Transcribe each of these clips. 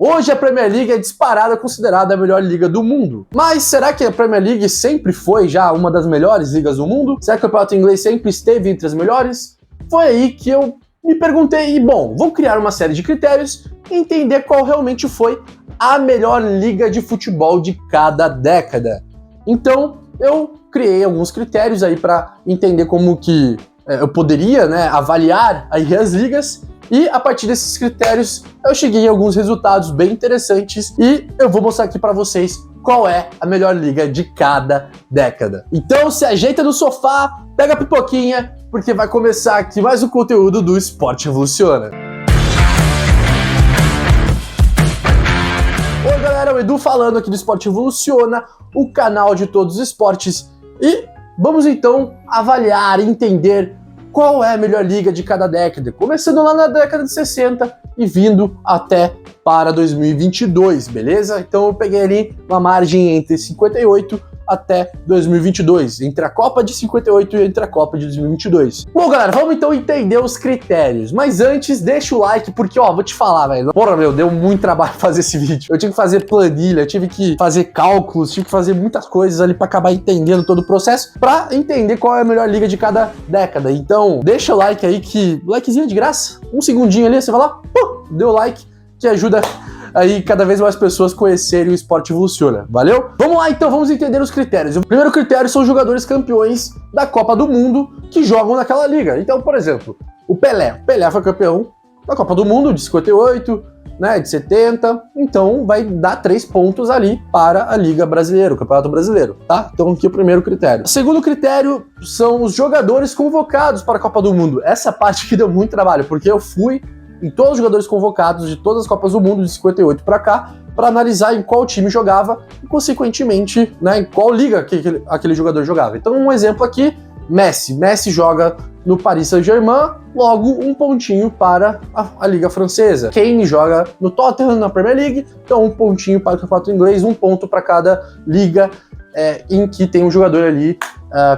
Hoje a Premier League é disparada, considerada a melhor liga do mundo. Mas será que a Premier League sempre foi já uma das melhores ligas do mundo? Será que o campeonato inglês sempre esteve entre as melhores? Foi aí que eu me perguntei, e bom, vou criar uma série de critérios e entender qual realmente foi a melhor liga de futebol de cada década. Então, eu criei alguns critérios aí para entender como que eu poderia, avaliar aí as ligas. E a partir desses critérios eu cheguei a alguns resultados bem interessantes e eu vou mostrar aqui para vocês qual é a melhor liga de cada década. Então se ajeita no sofá, pega a pipoquinha, porque vai começar aqui mais um conteúdo do Esporte Revoluciona. Oi galera, o Edu falando aqui do Esporte Revoluciona, o canal de todos os esportes, e vamos então avaliar e entender qual é a melhor liga de cada década, começando lá na década de 60 e vindo até para 2022, beleza? Então eu peguei ali uma margem entre 58 até 2022, entre a Copa de 58 e entre a Copa de 2022. Bom, galera, vamos então entender os critérios, mas antes deixa o like, porque ó, vou te falar, velho, porra, meu, deu muito trabalho fazer esse vídeo. Eu tive que fazer planilha, tive que fazer cálculos, tive que fazer muitas coisas ali pra acabar entendendo todo o processo, pra entender qual é a melhor liga de cada década. Então, deixa o like aí, que likezinho de graça, um segundinho ali, você vai lá, deu like, que ajuda aí cada vez mais pessoas conhecerem o Esporte Revoluciona, valeu? Vamos lá então, vamos entender os critérios. O primeiro critério são os jogadores campeões da Copa do Mundo que jogam naquela liga. Então, por exemplo, o Pelé foi campeão da Copa do Mundo de 58, de 70, então vai dar 3 pontos ali para a Liga Brasileira, o Campeonato Brasileiro, tá? Então aqui é o primeiro critério. O segundo critério são os jogadores convocados para a Copa do Mundo. Essa parte aqui deu muito trabalho, porque eu fui em todos os jogadores convocados de todas as Copas do Mundo de 58 para cá, para analisar em qual time jogava e, consequentemente, em qual liga que aquele jogador jogava. Então, um exemplo aqui, Messi. Messi joga no Paris Saint-Germain, logo um pontinho para a Liga Francesa. Kane joga no Tottenham, na Premier League, então um pontinho para o campeonato inglês, um ponto para cada liga em que tem um jogador ali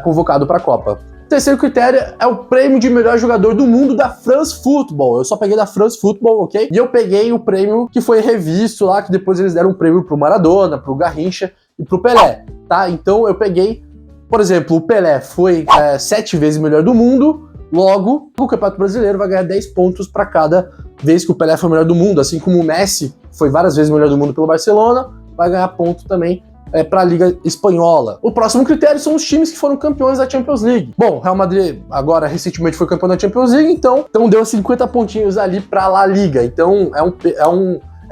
convocado para a Copa. O terceiro critério é o prêmio de melhor jogador do mundo da France Football. Eu só peguei da France Football, ok? E eu peguei o prêmio que foi revisto lá, que depois eles deram um prêmio pro Maradona, pro Garrincha e pro Pelé, tá? Então eu peguei, por exemplo, o Pelé foi 7 vezes melhor do mundo, logo o Campeonato Brasileiro vai ganhar 10 pontos para cada vez que o Pelé foi o melhor do mundo, assim como o Messi foi várias vezes melhor do mundo pelo Barcelona, vai ganhar ponto também para a Liga Espanhola. O próximo critério são os times que foram campeões da Champions League. Bom, Real Madrid agora recentemente foi campeão da Champions League, então deu 50 pontinhos ali para a La Liga. Então é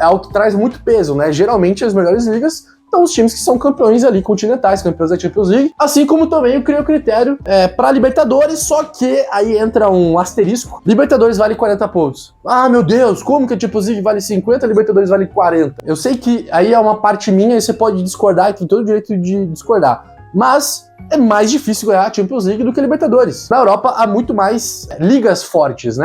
algo que traz muito peso, Geralmente as melhores ligas são os times que são campeões ali continentais, campeões da Champions League, assim como também eu criei o critério para Libertadores, só que aí entra um asterisco. Libertadores vale 40 pontos. Ah, meu Deus, como que a Champions League vale 50, Libertadores vale 40? Eu sei que aí é uma parte minha e você pode discordar, e tem todo o direito de discordar, mas é mais difícil ganhar a Champions League do que a Libertadores. Na Europa há muito mais ligas fortes,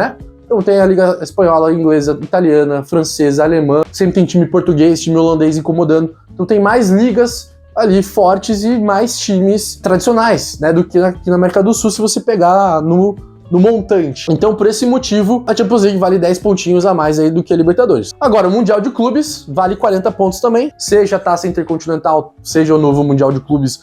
Então tem a Liga Espanhola, Inglesa, Italiana, Francesa, Alemã, sempre tem time português, time holandês incomodando. Então tem mais ligas ali fortes e mais times tradicionais, do que aqui na América do Sul, se você pegar no montante. Então, por esse motivo, a Champions League vale 10 pontinhos a mais aí do que a Libertadores. Agora, o Mundial de Clubes vale 40 pontos também, seja a Taça Intercontinental, seja o novo Mundial de Clubes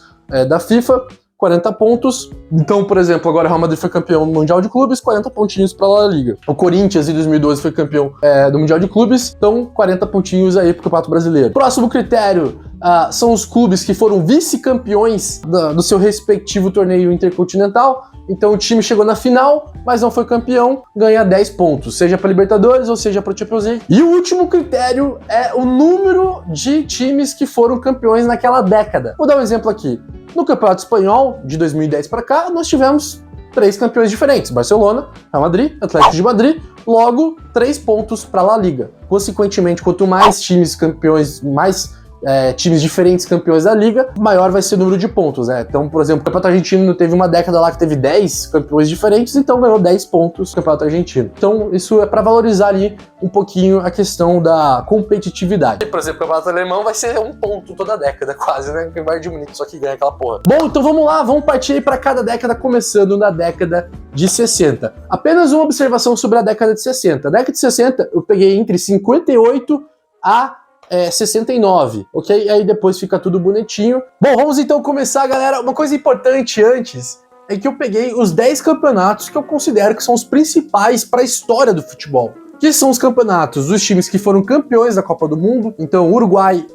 da FIFA, 40 pontos. Então, por exemplo, agora o Real Madrid foi campeão do Mundial de Clubes, 40 pontinhos para a La Liga. O Corinthians, em 2012, foi campeão do Mundial de Clubes, então 40 pontinhos aí para o Campeonato Brasileiro. Próximo critério são os clubes que foram vice-campeões do seu respectivo torneio intercontinental. Então o time chegou na final, mas não foi campeão, ganha 10 pontos, seja para Libertadores ou seja para Champions League. E o último critério é o número de times que foram campeões naquela década. Vou dar um exemplo aqui. No Campeonato Espanhol, de 2010 para cá, nós tivemos 3 campeões diferentes: Barcelona, Real Madrid, Atlético de Madrid, logo 3 pontos para a La Liga. Consequentemente, quanto mais times campeões, mais times diferentes campeões da liga, maior vai ser o número de pontos, Então, por exemplo, o Campeonato Argentino teve uma década lá que teve 10 campeões diferentes, então ganhou 10 pontos o Campeonato Argentino. Então, isso é para valorizar ali um pouquinho a questão da competitividade. Por exemplo, o Campeonato Alemão vai ser 1 ponto toda década, quase, O Bayern de Munique só que ganha aquela porra. Bom, então vamos lá, vamos partir aí para cada década, começando na década de 60. Apenas uma observação sobre a década de 60. A década de 60, eu peguei entre 58 a 69, ok? Aí depois fica tudo bonitinho. Bom, vamos então começar, galera. Uma coisa importante antes é que eu peguei os 10 campeonatos que eu considero que são os principais para a história do futebol. Que são os campeonatos dos times que foram campeões da Copa do Mundo. Então, Uruguai,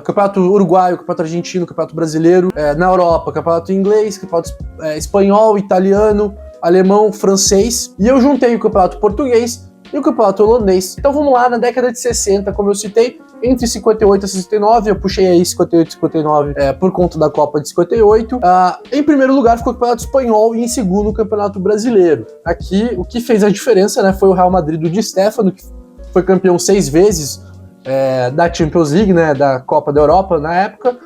Campeonato Uruguaio, Campeonato Argentino, Campeonato Brasileiro. Na Europa, Campeonato Inglês, Campeonato Espanhol, Italiano, Alemão, Francês. E eu juntei o Campeonato Português e o Campeonato Holandês. Então vamos lá, na década de 60, como eu citei, entre 58 e 69, eu puxei aí 58 e 59 por conta da Copa de 58. Em primeiro lugar ficou o Campeonato Espanhol e em segundo o Campeonato Brasileiro. Aqui, o que fez a diferença, né, foi o Real Madrid do Di Stéfano, que foi campeão 6 vezes da Champions League, né, da Copa da Europa na época.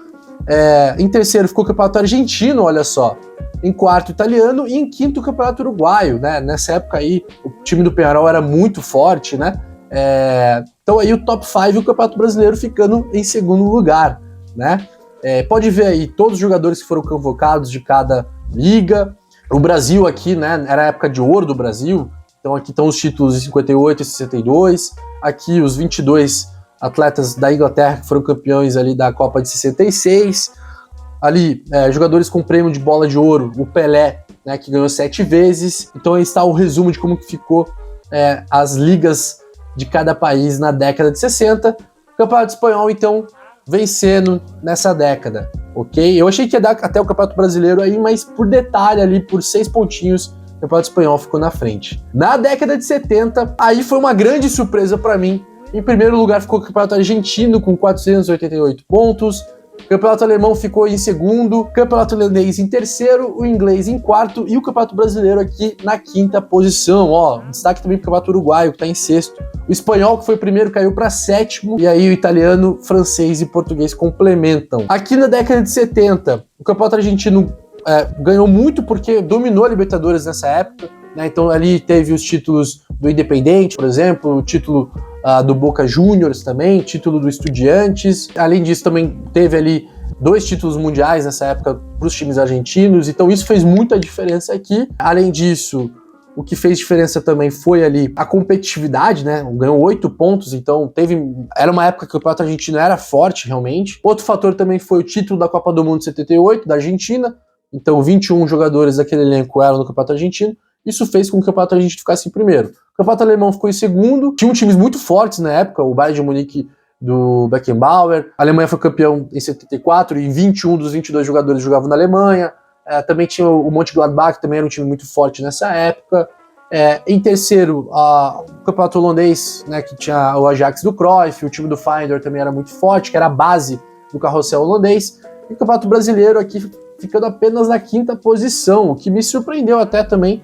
Em terceiro ficou o Campeonato Argentino, olha só. Em quarto, italiano, e em quinto, o Campeonato Uruguaio, né? Nessa época aí, o time do Peñarol era muito forte, né? Então aí o top 5 e o Campeonato Brasileiro ficando em segundo lugar, né? Pode ver aí todos os jogadores que foram convocados de cada liga. O Brasil aqui, né? Era a época de ouro do Brasil, então aqui estão os títulos de 58 e 62. Aqui os 22 atletas da Inglaterra que foram campeões ali da Copa de 66. Ali, jogadores com prêmio de bola de ouro, o Pelé, né, que ganhou 7 vezes. Então aí está o resumo de como que ficou as ligas de cada país na década de 60. O Campeonato Espanhol, então, vencendo nessa década, ok? Eu achei que ia dar até o Campeonato Brasileiro aí, mas por detalhe ali, por 6 pontinhos, o Campeonato Espanhol ficou na frente. Na década de 70, aí foi uma grande surpresa para mim. Em primeiro lugar ficou o Campeonato Argentino com 488 pontos. O Campeonato Alemão ficou em segundo, o Campeonato Holandês em terceiro, o Inglês em quarto e o Campeonato Brasileiro aqui na quinta posição. Destaque também para o Campeonato Uruguaio, que está em sexto. O Espanhol, que foi primeiro, caiu para sétimo, e aí o Italiano, Francês e Português complementam. Aqui na década de 70, o Campeonato Argentino ganhou muito porque dominou a Libertadores nessa época, né? Então ali teve os títulos do Independiente, por exemplo, o título do Boca Juniors também, título do Estudiantes. Além disso, também teve ali 2 títulos mundiais nessa época para os times argentinos, então isso fez muita diferença aqui. Além disso, o que fez diferença também foi ali a competitividade, né? Ganhou 8 pontos, então era uma época que o campeonato argentino era forte, realmente. Outro fator também foi o título da Copa do Mundo de 78, da Argentina, então 21 jogadores daquele elenco eram no campeonato argentino. Isso fez com que o campeonato argentino ficasse em primeiro. O campeonato alemão ficou em segundo. Tinham times muito fortes na época, o Bayern de Munique do Beckenbauer. A Alemanha foi campeão em 74 e 21 dos 22 jogadores jogavam na Alemanha. Também tinha o Mönchengladbach, que também era um time muito forte nessa época. Em terceiro, o campeonato holandês, né, que tinha o Ajax do Cruyff, o time do Feyenoord também era muito forte, que era a base do carrossel holandês. E o campeonato brasileiro aqui ficando apenas na quinta posição, o que me surpreendeu até também,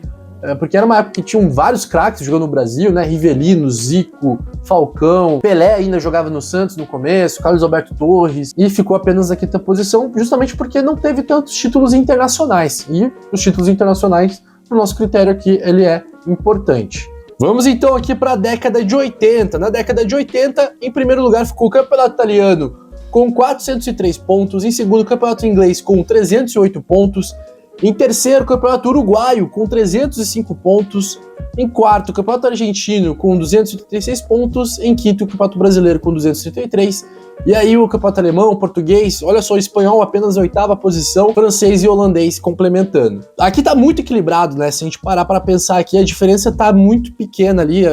porque era uma época que tinham vários craques jogando no Brasil, né? Rivelino, Zico, Falcão, Pelé ainda jogava no Santos no começo, Carlos Alberto Torres, e ficou apenas na quinta posição, justamente porque não teve tantos títulos internacionais. E os títulos internacionais, pro nosso critério aqui, ele é importante. Vamos então aqui para a década de 80. Na década de 80, em primeiro lugar ficou o Campeonato Italiano com 403 pontos, em segundo o Campeonato Inglês com 308 pontos, em terceiro o Campeonato Uruguaio com 305 pontos, em quarto o Campeonato Argentino com 236 pontos, em quinto o Campeonato Brasileiro com 233, e aí o Campeonato Alemão, o Português, olha só, o Espanhol apenas na 8ª posição, Francês e Holandês complementando. Aqui tá muito equilibrado, né, se a gente parar para pensar aqui, a diferença tá muito pequena ali,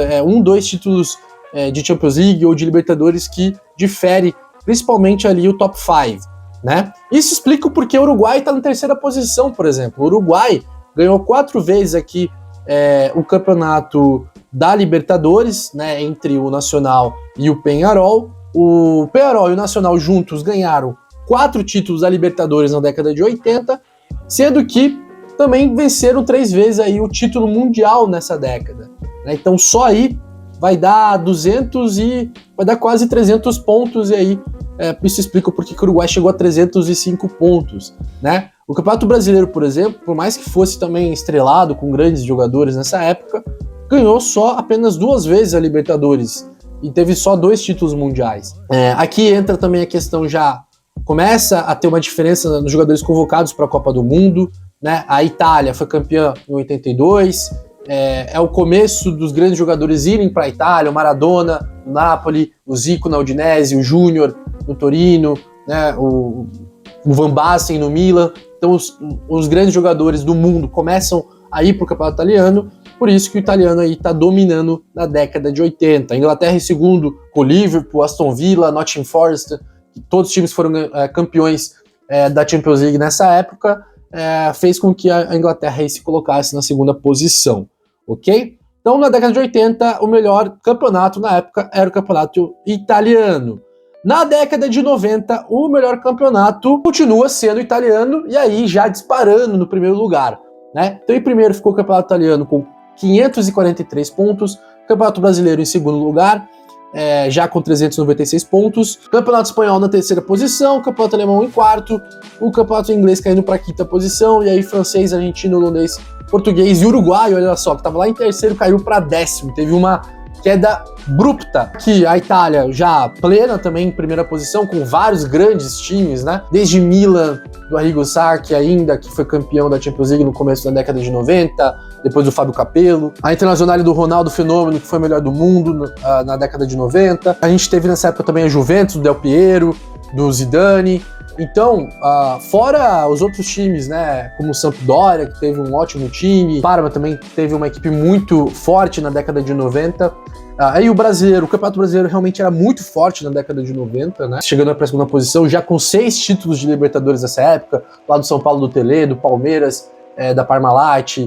2 títulos de Champions League ou de Libertadores que difere principalmente ali o top 5, né? Isso explica o porquê o Uruguai está na 3ª posição, por exemplo. O Uruguai ganhou 4 vezes aqui o campeonato da Libertadores, né, entre o Nacional e o Peñarol. O Peñarol e o Nacional juntos ganharam 4 títulos da Libertadores na década de 80, sendo que também venceram 3 vezes aí o título mundial nessa década, né? Então só aí vai dar quase 300 pontos, e aí isso explica porque o Uruguai chegou a 305 pontos, né? O Campeonato Brasileiro, por exemplo, por mais que fosse também estrelado com grandes jogadores nessa época, ganhou apenas 2 vezes a Libertadores e teve só 2 títulos mundiais. Aqui entra também a questão, já começa a ter uma diferença nos jogadores convocados para a Copa do Mundo, né? A Itália foi campeã em 82, é o começo dos grandes jogadores irem para a Itália, o Maradona no Napoli, o Zico na Udinese, o Júnior no Torino, né, o Van Basten no Milan. Então os grandes jogadores do mundo começam a ir para o campeonato italiano, por isso que o italiano aí está dominando na década de 80. A Inglaterra em segundo, com o Liverpool, Aston Villa, Nottingham Forest, todos os times foram campeões da Champions League nessa época, fez com que a Inglaterra aí se colocasse na segunda posição, ok? Então na década de 80, o melhor campeonato na época era o campeonato italiano. Na década de 90, o melhor campeonato continua sendo italiano, e aí já disparando no primeiro lugar, né? Então em primeiro ficou o campeonato italiano com 543 pontos, campeonato brasileiro em segundo lugar, já com 396 pontos, campeonato espanhol na terceira posição, campeonato alemão em quarto, o campeonato inglês caindo para a quinta posição, e aí francês, argentino, holandês, português e uruguaio, olha só, que estava lá em terceiro, caiu para décimo, teve uma queda abrupta, que a Itália já plena também em primeira posição, com vários grandes times, né? Desde Milan, do Arrigo Sacchi ainda, que foi campeão da Champions League no começo da década de 90, depois do Fábio Capello. A Internazionale do Ronaldo Fenômeno, que foi o melhor do mundo na década de 90. A gente teve nessa época também a Juventus, do Del Piero, do Zidane. Então, fora os outros times, né, como o Sampdoria, que teve um ótimo time, Parma também teve uma equipe muito forte na década de 90, aí o brasileiro, o Campeonato Brasileiro realmente era muito forte na década de 90, né, chegando para a segunda posição, já com 6 títulos de Libertadores nessa época, lá do São Paulo do Telê, do Palmeiras, da Parmalat,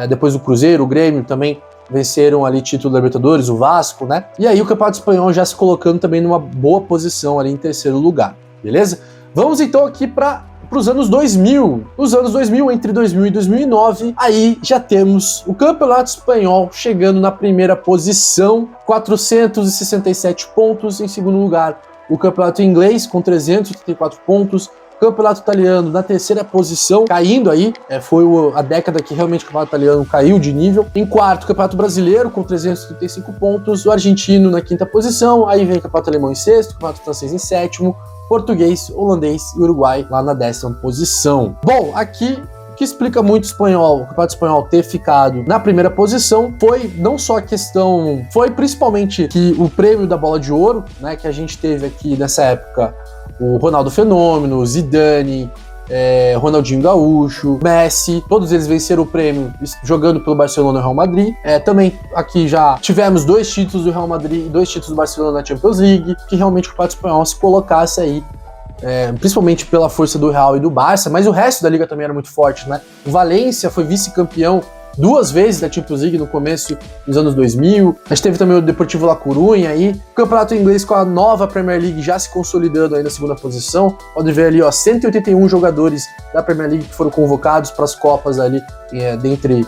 depois o Cruzeiro, o Grêmio também venceram ali título da Libertadores, o Vasco, né, e aí o Campeonato Espanhol já se colocando também numa boa posição ali em terceiro lugar, beleza? Vamos então aqui para os anos 2000. Nos anos 2000, entre 2000 e 2009, aí já temos o Campeonato Espanhol chegando na primeira posição, 467 pontos. Em segundo lugar, o Campeonato Inglês com 334 pontos. Campeonato Italiano na terceira posição, caindo aí, foi a década que realmente o Campeonato Italiano caiu de nível. Em quarto, o Campeonato Brasileiro com 335 pontos. O Argentino na quinta posição. Aí vem o Campeonato Alemão em sexto, o Campeonato Francês em sétimo. Português, holandês e uruguai lá na 10ª posição. Bom, aqui o que explica muito o Campeonato Espanhol ter ficado na primeira posição foi não só a questão, foi principalmente que o prêmio da Bola de Ouro, né, que a gente teve aqui nessa época, o Ronaldo Fenômeno, Zidane, Ronaldinho Gaúcho, Messi, todos eles venceram o prêmio jogando pelo Barcelona e Real Madrid. Também aqui já tivemos 2 títulos do Real Madrid e 2 títulos do Barcelona na Champions League, que realmente o Campeonato Espanhol se colocasse aí, principalmente pela força do Real e do Barça, mas o resto da liga também era muito forte, né? O Valência foi vice-campeão 2 vezes da Champions League no começo dos anos 2000. A gente teve também o Deportivo La Coruña aí. O campeonato inglês com a nova Premier League já se consolidando aí na segunda posição. Pode ver ali, ó, 181 jogadores da Premier League que foram convocados para as Copas ali dentre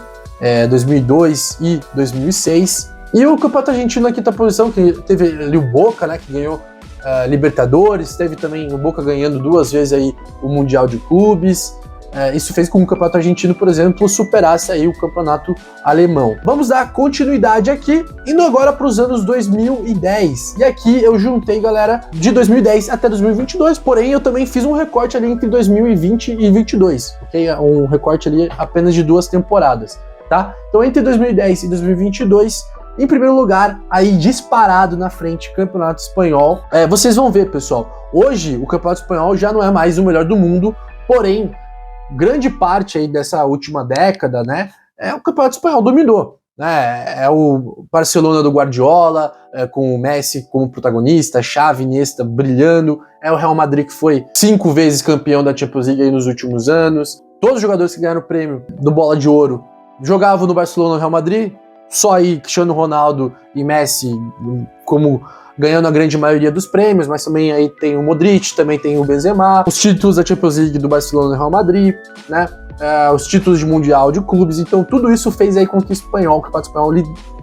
2002 e 2006. E o campeonato argentino na quinta posição, que teve ali o Boca, né, que ganhou Libertadores. Teve também o Boca ganhando 2 vezes aí o Mundial de Clubes. Isso fez com que o campeonato argentino, por exemplo, superasse aí o campeonato alemão. Vamos dar continuidade aqui, indo agora para os anos 2010. E aqui eu juntei, galera, de 2010 até 2022, porém eu também fiz um recorte ali entre 2020 e 2022, ok? Um recorte ali apenas de 2 temporadas, tá? Então entre 2010 e 2022, em primeiro lugar, aí disparado na frente, Campeonato Espanhol. Vocês vão ver, pessoal, hoje o Campeonato Espanhol já não é mais o melhor do mundo, porém, grande parte aí dessa última década, né, o Campeonato Espanhol dominou, né, é o Barcelona do Guardiola, com o Messi como protagonista, Xavi, Iniesta brilhando, é o Real Madrid que foi 5 vezes campeão da Champions League aí nos últimos anos, todos os jogadores que ganharam o prêmio do Bola de Ouro jogavam no Barcelona e no Real Madrid, só aí Cristiano Ronaldo e Messi como ganhando a grande maioria dos prêmios, mas também aí tem o Modric, também tem o Benzema, os títulos da Champions League do Barcelona e Real Madrid, né, os títulos de Mundial de Clubes, então tudo isso fez aí com que o Campeonato Espanhol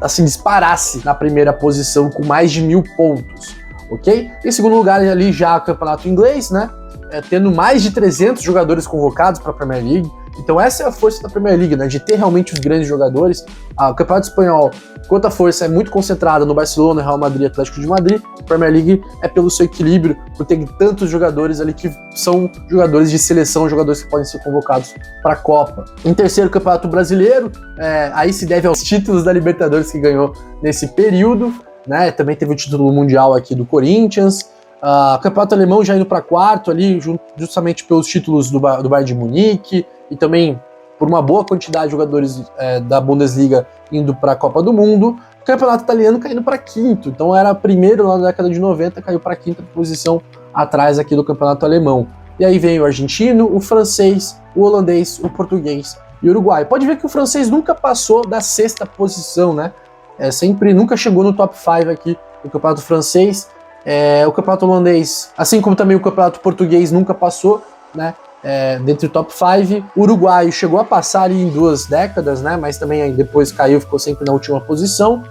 assim, disparasse na primeira posição com mais de 1000 pontos, ok? Em segundo lugar ali já o Campeonato Inglês, né, tendo mais de 300 jogadores convocados para a Premier League, Então essa é a força da Premier League, né? De ter realmente os grandes jogadores. O Campeonato Espanhol, quanto a força, é muito concentrada no Barcelona, Real Madrid e Atlético de Madrid. A Premier League é pelo seu equilíbrio, por ter tantos jogadores ali que são jogadores de seleção, jogadores que podem ser convocados para a Copa. Em terceiro, o Campeonato Brasileiro, aí se deve aos títulos da Libertadores que ganhou nesse período, né? Também teve o título mundial aqui do Corinthians. O Campeonato Alemão já indo para quarto ali, justamente pelos títulos do Bayern de Munique e também por uma boa quantidade de jogadores da Bundesliga indo para a Copa do Mundo. O Campeonato Italiano caindo para quinto, então era primeiro lá na década de 90, caiu para quinta posição atrás aqui do Campeonato Alemão. E aí vem o argentino, o francês, o holandês, o português e o uruguai. Pode ver que o francês nunca passou da sexta posição, né? Nunca chegou no top 5 aqui do Campeonato Francês. O Campeonato Holandês, assim como também o Campeonato Português, nunca passou, né? Dentre o top 5. O uruguaio chegou a passar ali em 2 décadas, né? Mas também aí depois caiu, ficou sempre na última posição.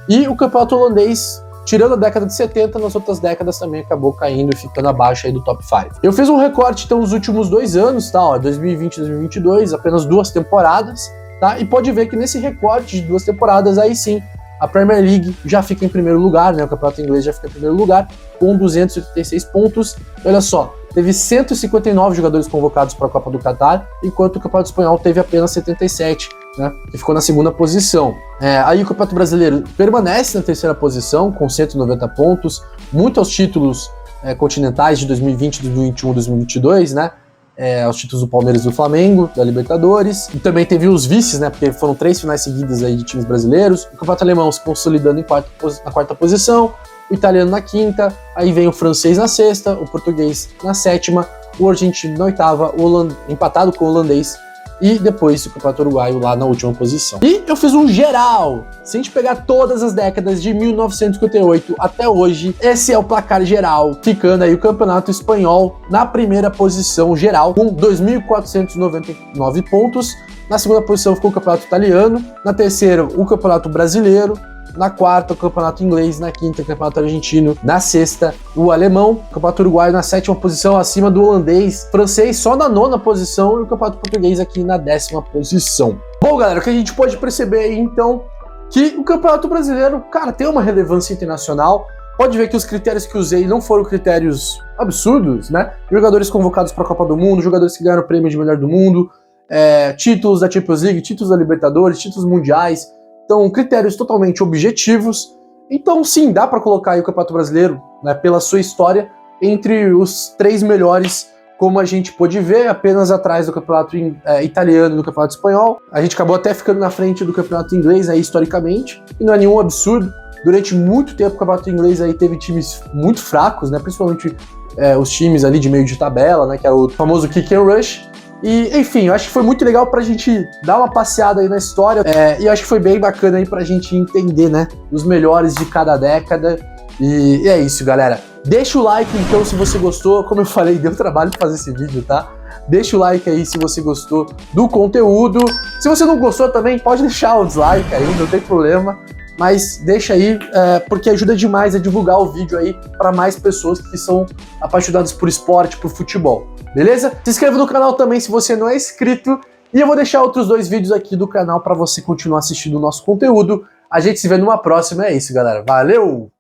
E o Campeonato Holandês, tirando a década de 70, nas outras décadas também acabou caindo e ficando abaixo aí do top 5. Eu fiz um recorte, então, os últimos 2 anos, tá? 2020 e 2022, apenas 2 temporadas, tá? E pode ver que nesse recorte de 2 temporadas, aí sim, a Premier League já fica em primeiro lugar, né? O Campeonato Inglês já fica em primeiro lugar, com 286 pontos. Olha só, teve 159 jogadores convocados para a Copa do Catar, enquanto o Campeonato Espanhol teve apenas 77, né? Que ficou na segunda posição. Aí o Campeonato Brasileiro permanece na terceira posição, com 190 pontos, muito aos títulos continentais de 2020, 2021 e 2022, né? Aos títulos do Palmeiras e do Flamengo, da Libertadores. E também teve os vices, né? Porque foram 3 finais seguidas aí de times brasileiros. O Campeonato Alemão se consolidando na quarta posição, o italiano na quinta, aí vem o francês na sexta, o português na sétima, o argentino na oitava, empatado com o holandês, e depois o Campeonato Uruguaio lá na última posição. E eu fiz um geral. Se a gente pegar todas as décadas de 1958 até hoje, esse é o placar geral, ficando aí o Campeonato Espanhol na primeira posição geral, com 2.499 pontos. Na segunda posição ficou o Campeonato Italiano, na terceira o Campeonato Brasileiro, na quarta, o Campeonato Inglês, na quinta, o Campeonato Argentino, na sexta, o Alemão, o Campeonato Uruguaio na sétima posição, acima do holandês, francês só na nona posição e o Campeonato Português aqui na 10ª posição. Bom, galera, o que a gente pode perceber aí, então, que o Campeonato Brasileiro, cara, tem uma relevância internacional. Pode ver que os critérios que usei não foram critérios absurdos, né? Jogadores convocados para a Copa do Mundo, jogadores que ganharam o prêmio de melhor do mundo, títulos da Champions League, títulos da Libertadores, títulos mundiais. Então, critérios totalmente objetivos. Então, sim, dá para colocar aí o Campeonato Brasileiro, né, pela sua história, entre os 3 melhores, como a gente pôde ver, apenas atrás do Campeonato Italiano e do Campeonato Espanhol. A gente acabou até ficando na frente do Campeonato Inglês, aí, historicamente, e não é nenhum absurdo. Durante muito tempo, o Campeonato Inglês aí teve times muito fracos, né, principalmente os times ali de meio de tabela, né, que é o famoso kick and rush. E, enfim, eu acho que foi muito legal pra gente dar uma passeada aí na história, e eu acho que foi bem bacana aí pra gente entender, né, os melhores de cada década. E é isso, galera. Deixa o like, então, se você gostou. Como eu falei, deu trabalho fazer esse vídeo, tá? Deixa o like aí se você gostou do conteúdo. Se você não gostou também, pode deixar o dislike aí, não tem problema. Mas deixa aí, porque ajuda demais a divulgar o vídeo aí para mais pessoas que são apaixonadas por esporte, por futebol, beleza? Se inscreva no canal também se você não é inscrito, e eu vou deixar outros 2 vídeos aqui do canal para você continuar assistindo o nosso conteúdo. A gente se vê numa próxima, é isso, galera. Valeu!